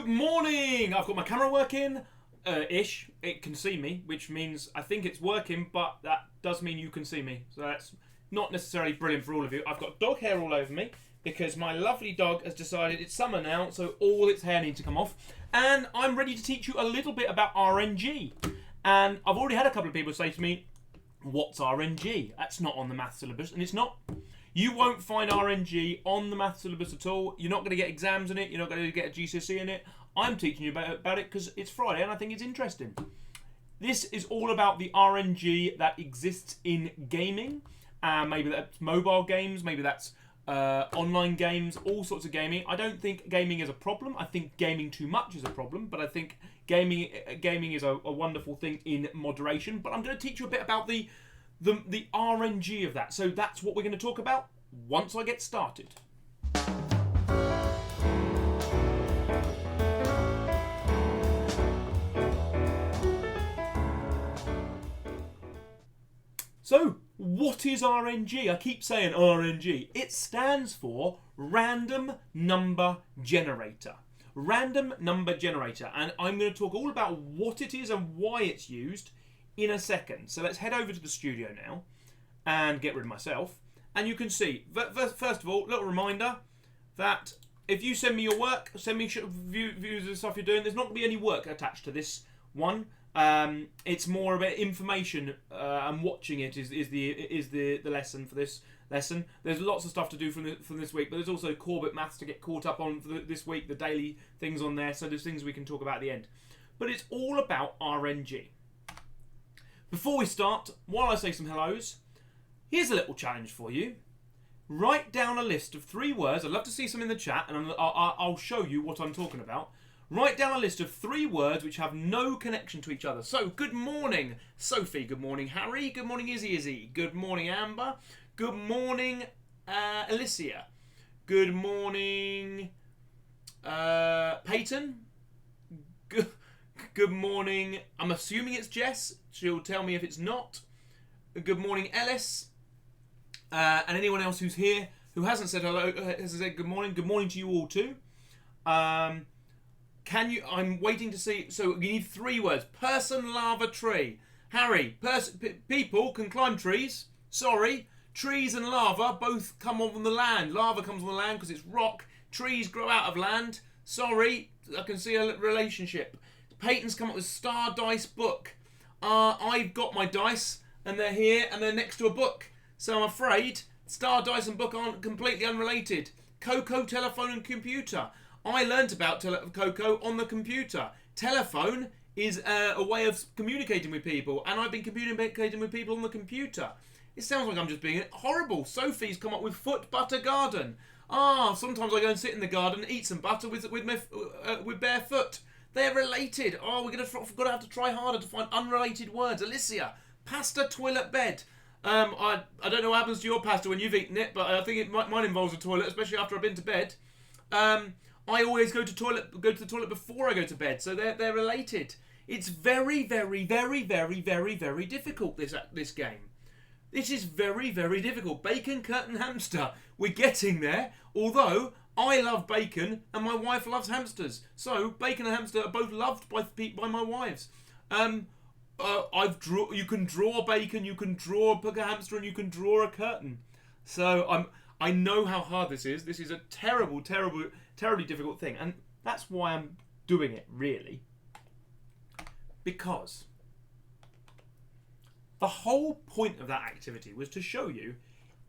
Good morning! I've got my camera working, ish. It can see me, which means I think it's working, but that does mean you can see me. So that's not necessarily brilliant for all of you. I've got dog hair all over me because my lovely dog has decided it's summer now, so all its hair needs to come off. And I'm ready to teach you a little bit about RNG. And I've already had a couple of people say to me, what's RNG? That's not on the math syllabus, and it's not. You won't find RNG on the math syllabus at all. You're not going to get exams in it. You're not going to get a GCSE in it. I'm teaching you about it because it's Friday and I think it's interesting. This is all about the RNG that exists in gaming. Maybe that's mobile games. Maybe that's online games. All sorts of gaming. I don't think gaming is a problem. I think gaming too much is a problem. But I think gaming is a wonderful thing in moderation. But I'm going to teach you a bit about the RNG of that. So that's what we're going to talk about once I get started. So, what is RNG? I keep saying RNG. It stands for Random Number Generator. Random Number Generator. And I'm going to talk all about what it is and why it's used in a second. So let's head over to the studio now and get rid of myself. And you can see, first of all, little reminder that if you send me your work, send me views of the stuff you're doing, there's not going to be any work attached to this one. It's more about information and watching it is the lesson for this lesson. There's lots of stuff to do from this week, but there's also Corbett maths to get caught up on for this week, the daily things on there, so there's things we can talk about at the end. But it's all about RNG. Before we start, while I say some hellos, here's a little challenge for you. Write down a list of 3 words. I'd love to see some in the chat, and I'll show you what I'm talking about. Write down a list of 3 words which have no connection to each other. So, good morning, Sophie. Good morning, Harry. Good morning, Izzy. Good morning, Amber. Good morning, Alicia. Good morning, Peyton. Good morning. I'm assuming it's Jess. She'll tell me if it's not. Good morning, Ellis. And anyone else who's here who hasn't said hello, has said good morning. Good morning to you all too. I'm waiting to see. So you need 3 words. Person, lava, tree. Harry, people can climb trees. Sorry. Trees and lava both come on the land. Lava comes on the land because it's rock. Trees grow out of land. Sorry. I can see a relationship. Peyton's come up with star dice book. I've got my dice and they're here and they're next to a book. So I'm afraid star dice and book aren't completely unrelated. Coco, telephone and computer. I learnt about Coco on the computer. Telephone is a way of communicating with people, and I've been communicating with people on the computer. It sounds like I'm just being horrible. Sophie's come up with foot butter garden. Sometimes I go and sit in the garden and eat some butter with bare foot. They're related. We're going to have to try harder to find unrelated words. Alicia, pasta, toilet, bed. I don't know what happens to your pasta when you've eaten it, but I think mine involves a toilet, especially after I've been to bed. I always go to the toilet before I go to bed, so they're related. It's very, very, very, very, very, very difficult, this game. This is very, very difficult. Bacon, curtain, hamster. We're getting there, although I love bacon and my wife loves hamsters. So bacon and hamster are both loved by my wives. You can draw bacon, you can draw a hamster, and you can draw a curtain. So I know how hard this is. This is a terribly difficult thing, and that's why I'm doing it, really. Because the whole point of that activity was to show you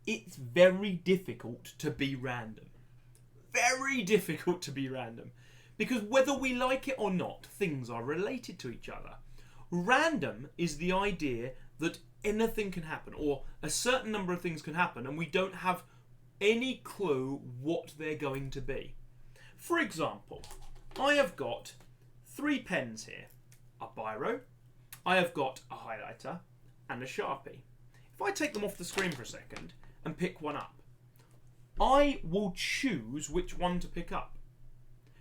it's very difficult to be random. Very difficult to be random. Because whether we like it or not, things are related to each other. Random is the idea that anything can happen, or a certain number of things can happen, and we don't have any clue what they're going to be. For example, I have got 3 pens here. A biro, I have got a highlighter, and a Sharpie. If I take them off the screen for a second and pick one up, I will choose which one to pick up.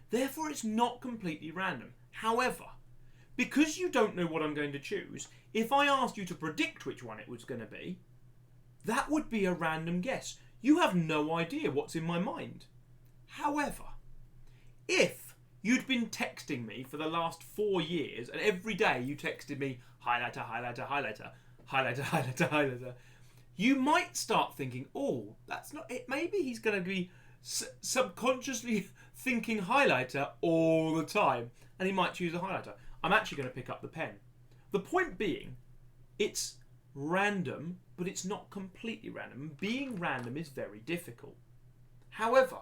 Therefore, it's not completely random. However, because you don't know what I'm going to choose, if I asked you to predict which one it was going to be, that would be a random guess. You have no idea what's in my mind. However, if you'd been texting me for the last 4 years, and every day you texted me, highlighter, highlighter, highlighter, highlighter, highlighter, highlighter, you might start thinking, oh, that's not it. Maybe he's going to be subconsciously thinking highlighter all the time, and he might choose a highlighter. I'm actually going to pick up the pen. The point being, it's random, but it's not completely random. Being random is very difficult. However,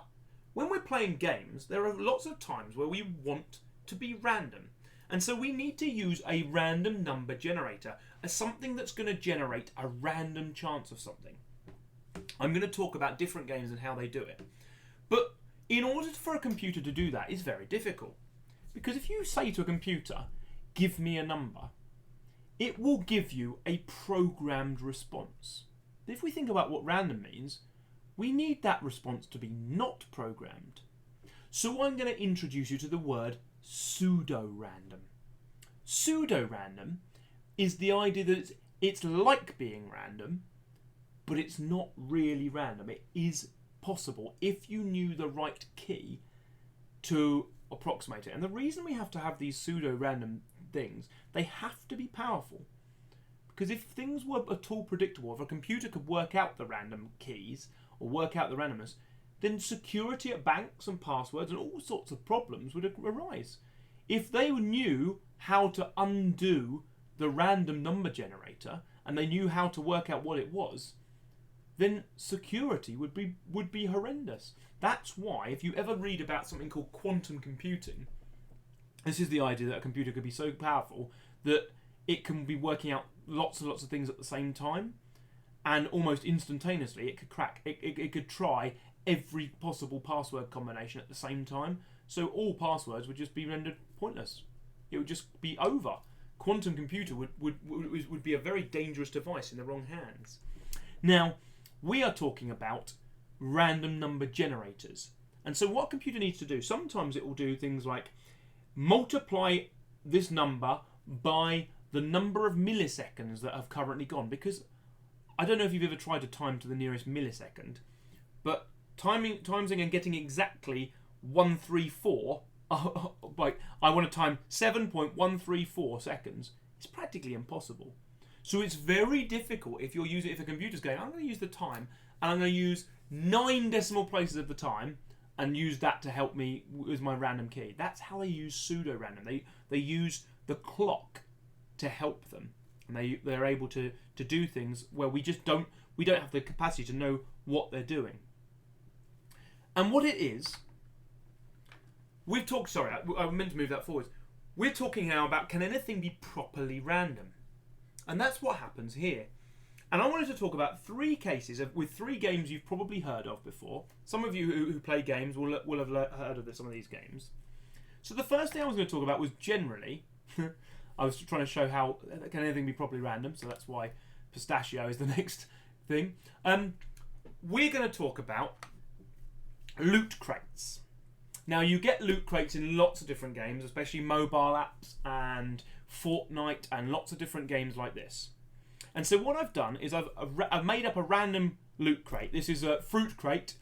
when we're playing games, there are lots of times where we want to be random. And so we need to use a random number generator as something that's going to generate a random chance of something. I'm going to talk about different games and how they do it. But in order for a computer to do that, it's very difficult. Because if you say to a computer, give me a number, it will give you a programmed response. If we think about what random means, we need that response to be not programmed. So I'm going to introduce you to the word pseudo-random. Pseudo-random is the idea that it's like being random, but it's not really random. It is possible if you knew the right key to approximate it. And the reason we have to have these pseudo-random things, they have to be powerful. Because if things were at all predictable, if a computer could work out the random keys or work out the randomness, then security at banks and passwords and all sorts of problems would arise. If they knew how to undo the random number generator and they knew how to work out what it was, then security would be horrendous. That's why, if you ever read about something called quantum computing, this is the idea that a computer could be so powerful that it can be working out lots and lots of things at the same time, and almost instantaneously it could crack. It could try every possible password combination at the same time, so all passwords would just be rendered pointless. It would just be over. Quantum computer would be a very dangerous device in the wrong hands. Now, we are talking about random number generators. And so what a computer needs to do, sometimes it will do things like multiply this number by the number of milliseconds that have currently gone. Because I don't know if you've ever tried to time to the nearest millisecond, but timing and getting exactly 134, like I want to time 7.134 seconds, it's practically impossible. So it's very difficult if a computer's going, I'm going to use the time and I'm going to use 9 decimal places of the time and use that to help me with my random key. That's how they use pseudo-random. They use the clock to help them, and they're able to do things where we don't have the capacity to know what they're doing. And what it is, we've talked. Sorry, I meant to move that forward. We're talking now about, can anything be properly random? And that's what happens here. And I wanted to talk about 3 cases with 3 games you've probably heard of before. Some of you who play games will have heard of some of these games. So the first thing I was going to talk about was generally, I was trying to show how can anything be properly random, so that's why pistachio is the next thing. We're going to talk about loot crates. Now, you get loot crates in lots of different games, especially mobile apps and Fortnite and lots of different games like this. And so what I've done is I've made up a random loot crate. This is a fruit crate.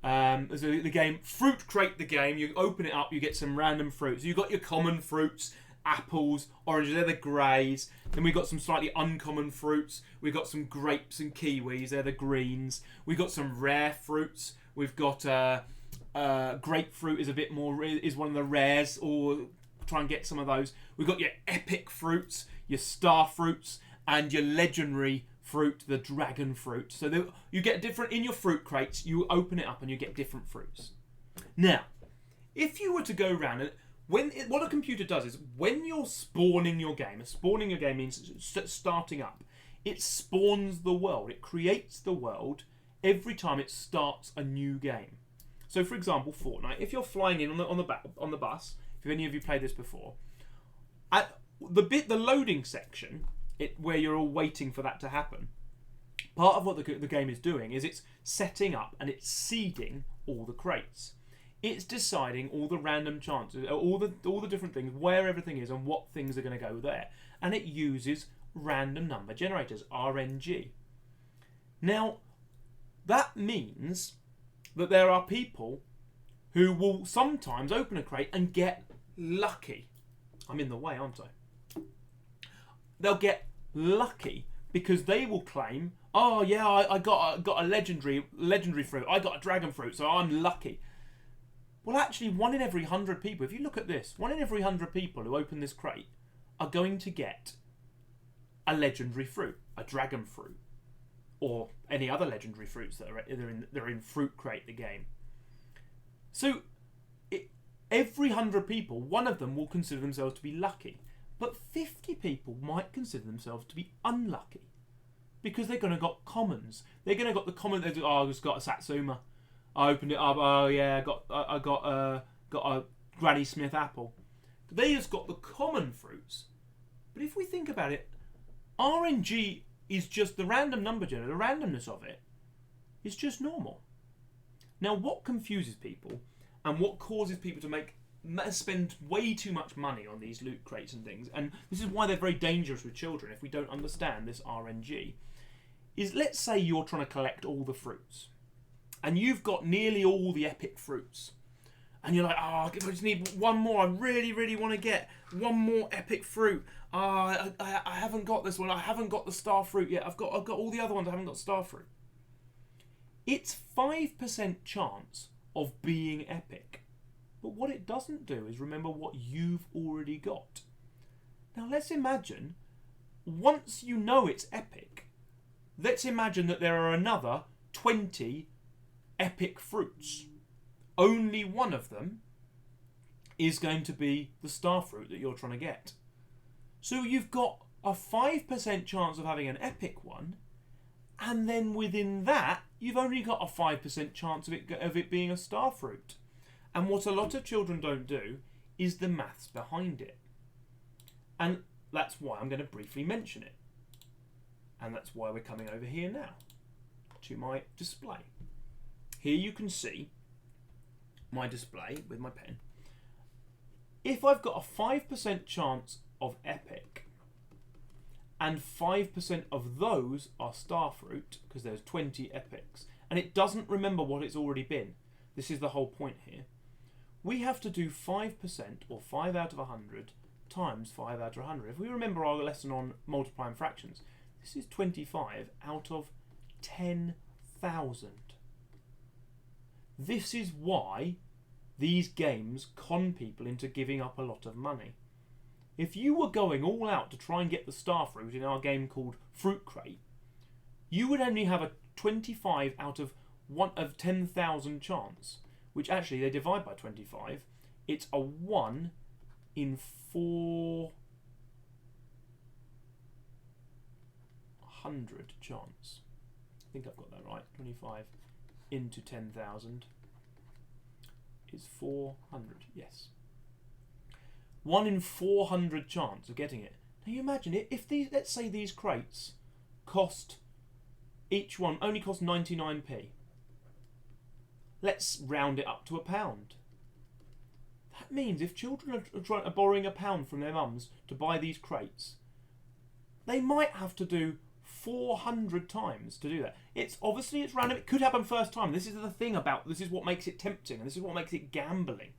There's the game Fruit Crate. The game, you open it up, you get some random fruits. You've got your common fruits, apples, oranges, they're the greys. Then we've got some slightly uncommon fruits. We've got some grapes and kiwis, they're the greens. We've got some rare fruits. We've got grapefruit is one of the rares, or try and get some of those. We've got your epic fruits, your star fruits, and your legendary fruit, the dragon fruit. So you get different in your fruit crates. You open it up and you get different fruits. Now, if you were to go around and what a computer does is when you're spawning your game, spawning your game means starting up. It spawns the world. It creates the world every time it starts a new game. So, for example, Fortnite. If you're flying in on the bus, if any of you played this before, at the loading section, where you're all waiting for that to happen, part of what the game is doing is it's setting up and it's seeding all the crates. It's deciding all the random chances, all the different things, where everything is and what things are going to go there. And it uses random number generators, RNG. Now, that means that there are people who will sometimes open a crate and get lucky. I'm in the way, aren't I? They'll get lucky because they will claim, oh yeah, I got a legendary fruit. I got a dragon fruit, so I'm lucky. Well, actually, 1 in every 100 people, if you look at this, 1 in every 100 people who open this crate are going to get a legendary fruit, a dragon fruit, or any other legendary fruits that are in Fruit Crate, the game. So, every 100 people, 1 of them will consider themselves to be lucky. But 50 people might consider themselves to be unlucky. Because they're going to got commons. They're going to got the common, I just got a Satsuma. I opened it up, oh yeah, I got a Granny Smith apple. They just got the common fruits. But if we think about it, RNG is just the random number generator, the randomness of it is just normal. Now, what confuses people and what causes people to spend way too much money on these loot crates and things, and this is why they're very dangerous with children if we don't understand this RNG, is let's say you're trying to collect all the fruits and you've got nearly all the epic fruits. And you're like, oh, I just need 1 more. I really, really want to get 1 more epic fruit. I haven't got this one. I haven't got the star fruit yet. I've got all the other ones. I haven't got star fruit. It's 5% chance of being epic. But what it doesn't do is remember what you've already got. Now let's imagine, once you know it's epic, let's imagine that there are another 20 epic fruits. Only 1 of them is going to be the star fruit that you're trying to get. So you've got a 5% chance of having an epic one, and then within that, you've only got a 5% chance of it being a star fruit. And what a lot of children don't do is the maths behind it. And that's why I'm going to briefly mention it. And that's why we're coming over here now to my display. Here you can see my display with my pen. If I've got a 5% chance of epic and 5% of those are star fruit, because there's 20 epics, and it doesn't remember what it's already been, this is the whole point here, we have to do 5% or 5 out of 100 times 5 out of 100. If we remember our lesson on multiplying fractions, this is 25 out of 10,000. This is why these games con people into giving up a lot of money. If you were going all out to try and get the star fruit in our game called Fruit Crate, you would only have a 25 out of 10,000 chance, which actually they divide by 25. It's a 1 in 400 chance. I think I've got that right. 25 into 10,000 is 400. Yes. 1 in 400 chance of getting it. Now you imagine it, if these, let's say these crates cost, each one only cost 99p. Let's round it up to £1. That means if children are borrowing £1 from their mums to buy these crates, they might have to do 400 times to do that. It's random. It could happen first time. This is the thing this is what makes it tempting, and this is what makes it gambling.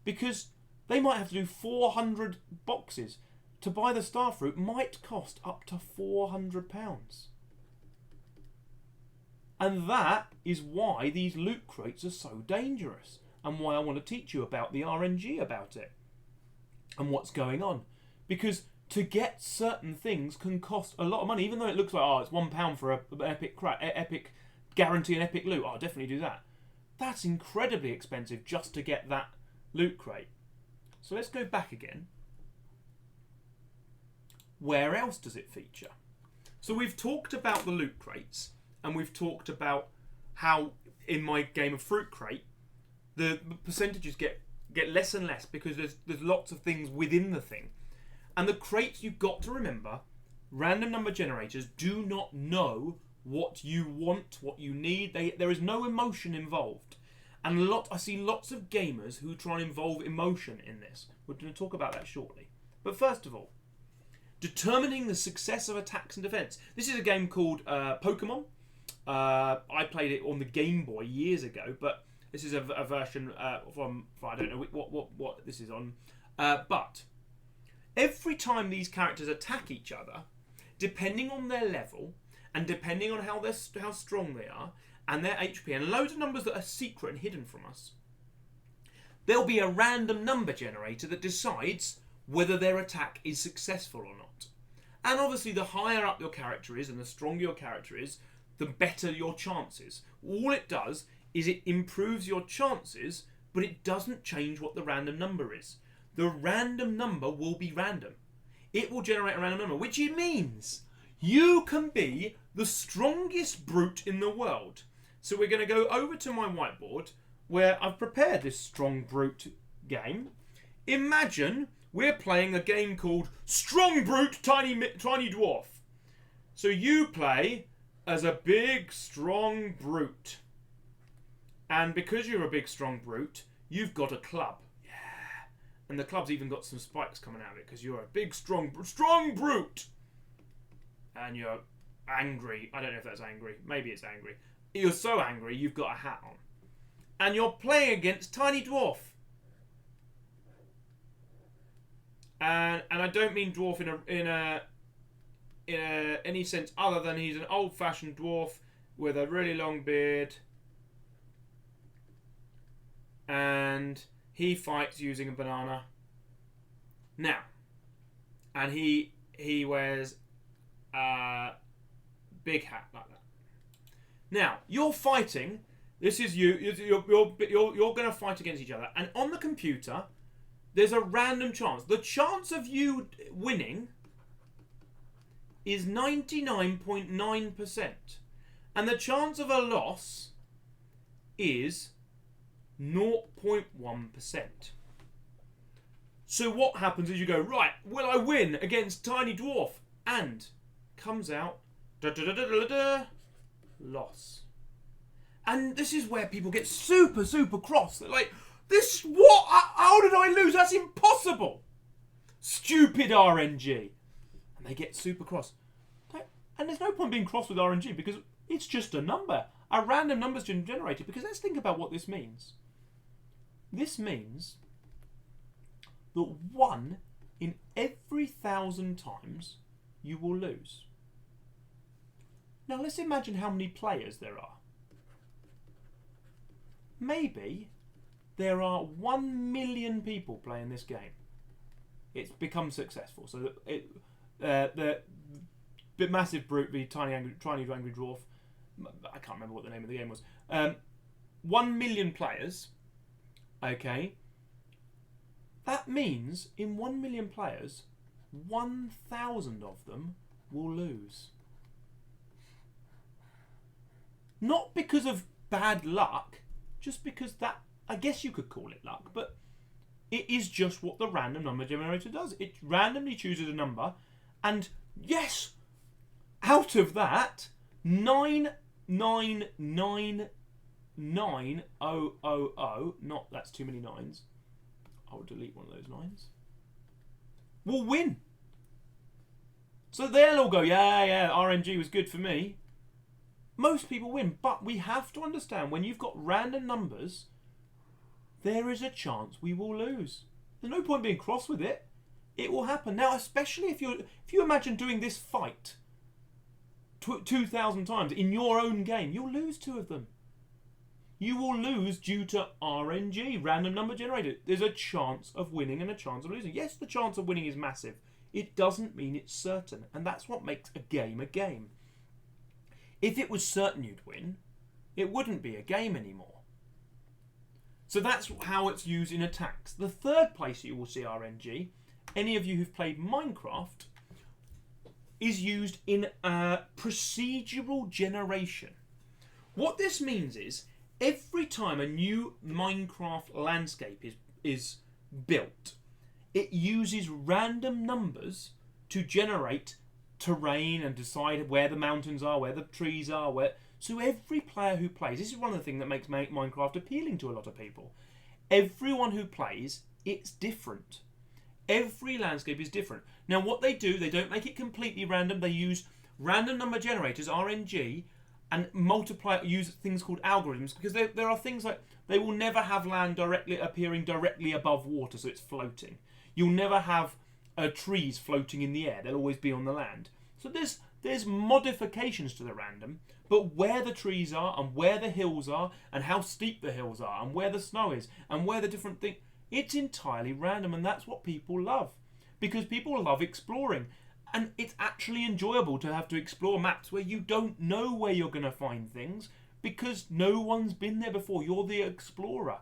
Because they might have to do 400 boxes. To buy the star fruit might cost up to £400. And that is why these loot crates are so dangerous, and why I want to teach you about the RNG about it and what's going on. Because to get certain things can cost a lot of money, even though it looks like, oh, it's £1 for an epic guarantee an epic loot. Oh, I'll definitely do that. That's incredibly expensive just to get that loot crate. So let's go back again. Where else does it feature? So we've talked about the loot crates, and we've talked about how in my game of Fruit Crate, the percentages get less and less because there's lots of things within the thing. And the crates, you've got to remember, random number generators do not know what you want, what you need. There is no emotion involved. And I see lots of gamers who try and involve emotion in this. We're going to talk about that shortly. But first of all, determining the success of attacks and defense. This is a game called Pokemon. I played it on the Game Boy years ago, but This is a version from I don't know what this is on, but every time these characters attack each other, depending on their level and depending on how strong they are and their HP and loads of numbers that are secret and hidden from us, there'll be a random number generator that decides whether their attack is successful or not. And obviously, the higher up your character is and the stronger your character is, the better your chances. All it does is it improves your chances, but it doesn't change what the random number is. The random number will be random. It will generate a random number, which means you can be the strongest brute in the world. So we're going to go over to my whiteboard where I've prepared this strong brute game. Imagine we're playing a game called Strong Brute Tiny Dwarf. So you play as a big strong brute. And because you're a big strong brute, you've got a club. Yeah. And the club's even got some spikes coming out of it because you're a big strong brute. And you're angry. I don't know if that's angry. Maybe it's angry. You're so angry you've got a hat on. And you're playing against Tiny Dwarf. And I don't mean dwarf in any sense other than he's an old-fashioned dwarf with a really long beard, and he fights using a banana. Now, and he wears a big hat like that. Now you're fighting. This is you. You're going to fight against each other, and on the computer, there's a random chance. The chance of you winning is 99.9%. And the chance of a loss is 0.1%. So what happens is you go, right, will I win against Tiny Dwarf? And comes out, loss. And this is where people get super, super cross. They're like, how did I lose? That's impossible. Stupid RNG. And they get super cross. And there's no point being cross with RNG because it's just a number. A random number's generated. Because let's think about what this means. This means that 1 in every 1,000 times you will lose. Now let's imagine how many players there are. Maybe there are 1 million people playing this game. It's become successful. So the massive brute, the tiny angry dwarf. I can't remember what the name of the game was. 1 million players. Okay. That means in 1 million players, 1,000 of them will lose. Not because of bad luck, just because that, I guess you could call it luck, but it is just what the random number generator does. It randomly chooses a number, and yes, out of that, 9999000, not that's too many nines, I'll delete one of those nines, will win. So they'll all go, yeah, RNG was good for me. Most people win, but we have to understand when you've got random numbers, there is a chance we will lose. There's no point being cross with it. It will happen. Now, especially if you imagine doing this fight 2,000 times in your own game, you'll lose 2 of them. You will lose due to RNG, random number generator. There's a chance of winning and a chance of losing. Yes, the chance of winning is massive. It doesn't mean it's certain, and that's what makes a game a game. If it was certain you'd win, it wouldn't be a game anymore. So that's how it's used in attacks. The third place you will see RNG, any of you who've played Minecraft, is used in procedural generation. What this means is, every time a new Minecraft landscape is built, it uses random numbers to generate terrain and decide where the mountains are, where the trees are, so every player who plays, this is one of the things that makes Minecraft appealing to a lot of people. Everyone who plays, it's different. Every landscape is different. Now what they do, they don't make it completely random. They use random number generators, RNG, and use things called algorithms, because there are things like they will never have land appearing directly above water, so it's floating. You'll never have trees floating in the air. They'll always be on the land. So there's modifications to the random, but where the trees are and where the hills are and how steep the hills are and where the snow is and where the different things, it's entirely random, and that's what people love, because people love exploring. And it's actually enjoyable to have to explore maps where you don't know where you're going to find things because no one's been there before. You're the explorer.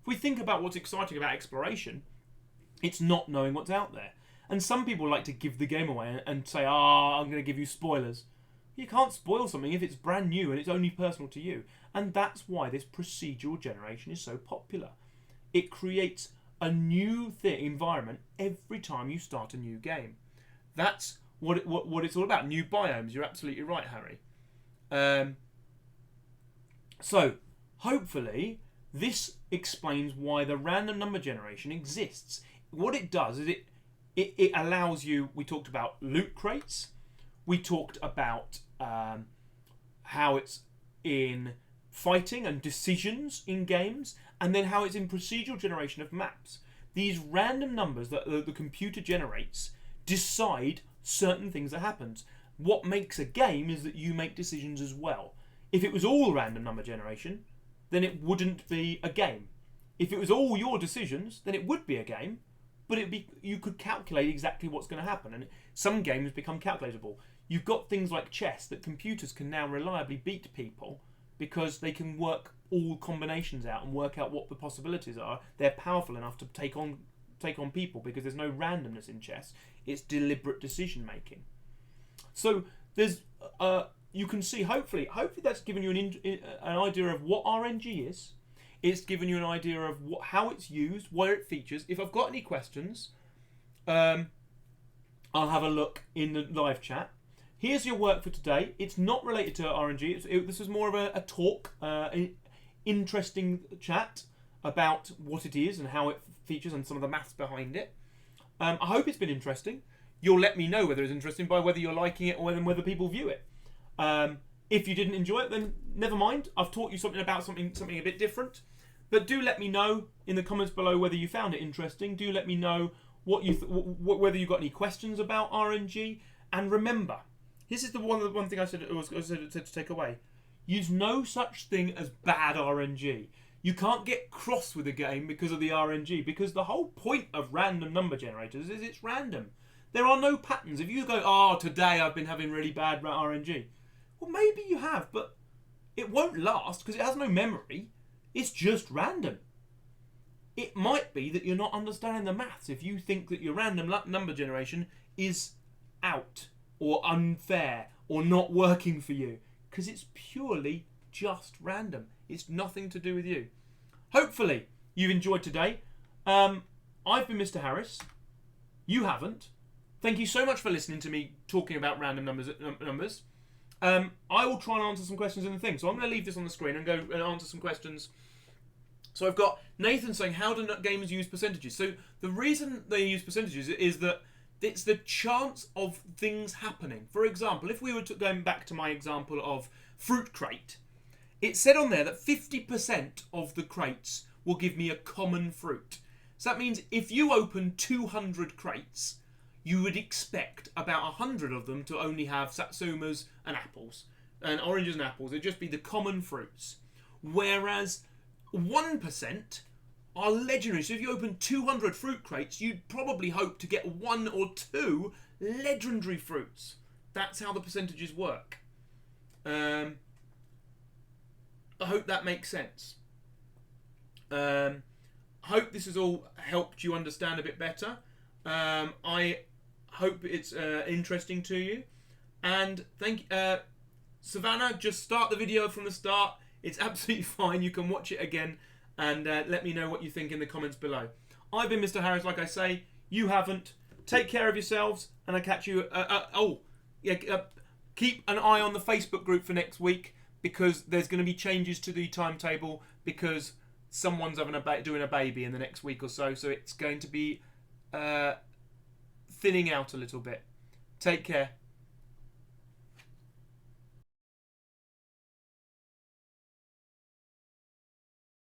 If we think about what's exciting about exploration, it's not knowing what's out there. And some people like to give the game away and say, I'm going to give you spoilers. You can't spoil something if it's brand new and it's only personal to you. And that's why this procedural generation is so popular. It creates a new environment every time you start a new game. That's what it's all about. New biomes. You're absolutely right, Harry. So, hopefully, this explains why the random number generation exists. What it does is it allows you. We talked about loot crates. We talked about how it's in fighting and decisions in games, and then how it's in procedural generation of maps. These random numbers that the computer generates decide certain things that happens. What makes a game is that you make decisions as well. If it was all random number generation, then it wouldn't be a game. If it was all your decisions, then it would be a game, but you could calculate exactly what's going to happen, and some games become calculatable. You've got things like chess that computers can now reliably beat people because they can work all combinations out and work out what the possibilities are. They're powerful enough to take on people because there's no randomness in chess. It's deliberate decision making. So there's you can see hopefully that's given you an idea of what RNG is. It's given you an idea of how it's used, where it features. If I've got any questions, I'll have a look in the live chat. Here's your work for today. It's not related to RNG. This is more of a talk, interesting chat about what it is and how it features and some of the maths behind it. I hope it's been interesting. You'll let me know whether it's interesting by whether you're liking it or whether people view it. If you didn't enjoy it, then never mind. I've taught you something about something a bit different. But do let me know in the comments below whether you found it interesting. Do let me know whether you got any questions about RNG. And remember, this is the one thing I said to take away. Use no such thing as bad RNG. You can't get cross with a game because of the RNG, because the whole point of random number generators is it's random. There are no patterns. If you go, today I've been having really bad RNG. Well, maybe you have, but it won't last because it has no memory. It's just random. It might be that you're not understanding the maths if you think that your random number generation is out or unfair or not working for you, because it's purely just random. It's nothing to do with you. Hopefully you've enjoyed today. I've been Mr. Harris. You haven't. Thank you so much for listening to me talking about random numbers. I will try and answer some questions in the thing. So I'm going to leave this on the screen and go and answer some questions. So I've got Nathan saying, how do gamers use percentages? So the reason they use percentages is that it's the chance of things happening. For example, if we were going back to my example of fruit crate, it said on there that 50% of the crates will give me a common fruit. So that means if you open 200 crates, you would expect about 100 of them to only have satsumas and apples, and oranges and apples. It'd just be the common fruits. Whereas 1% are legendary. So if you open 200 fruit crates, you'd probably hope to get 1 or 2 legendary fruits. That's how the percentages work. I hope that makes sense. I hope this has all helped you understand a bit better. I hope it's interesting to you. And Savannah, just start the video from the start. It's absolutely fine. You can watch it again and let me know what you think in the comments below. I've been Mr. Harris, like I say. You haven't. Take care of yourselves, and I'll catch you. Keep an eye on the Facebook group for next week, because there's going to be changes to the timetable because someone's doing a baby in the next week or so. So it's going to be thinning out a little bit. Take care.